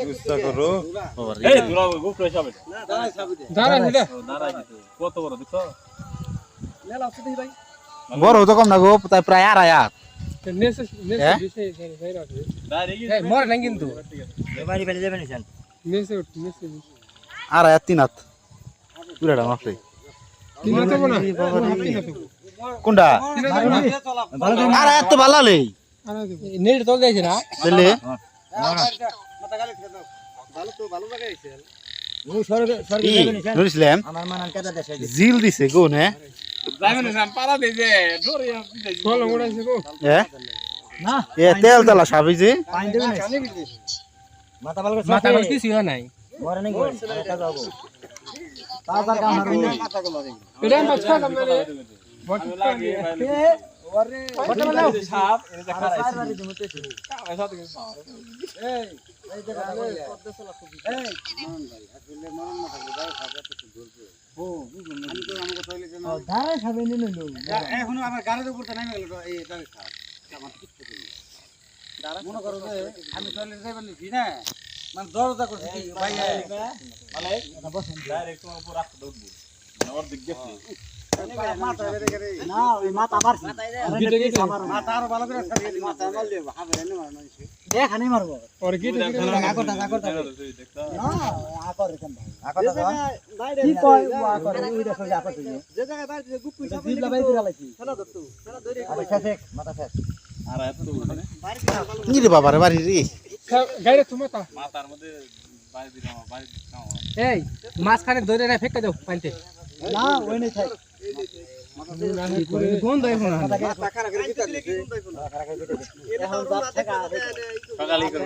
চেষ্টা করো এই দূরা গুপ্ত হিসাবে কত বড় দেখছো বড় তো কম না গো তাই প্রায় 2.5 হাত মরে নাই কিন্তু 2.5 হাত 3 হাত পুরাটা মাপে কোনটা আরে এত ভালো নেই নেট তো দেখছ না তাহলে নুরিসলাম জিল দিছে গো নে এ তেল তেলা সাবি যে মাথা কিছু নাই বাবারে বাড়ি রে গাইরে তুমি মাথার মধ্যে এই মাছ খানে ধরে না ফেকে দাও পানিতে না ওই নাই থাক কোন দেয় না মাথা খারা করে দিতে এখন বাপ থেকে সকালে করে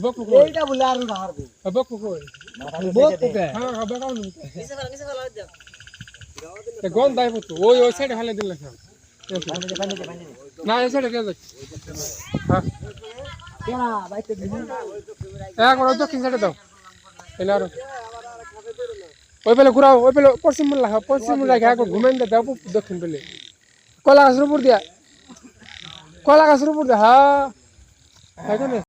বকু এইটা বলে আর না হারবে বকু কই বকু কে হ্যাঁ বকাও নি নিচে ফেলা দাও তে কোন দেয় তো ওই সাইডে ফেলে দিল না এই সাইডে গেল হ্যাঁ কেনা বাইতে দিন এক ওর দক্ষিণ সাইডে দাও এলারো ওই পেলে ঘুরাও ওই পেলে পশ্চিম মুখ রাখা ঘুমেন দাও দক্ষিণ পেলে কলা গাছের উপর দিয়া হ্যাঁ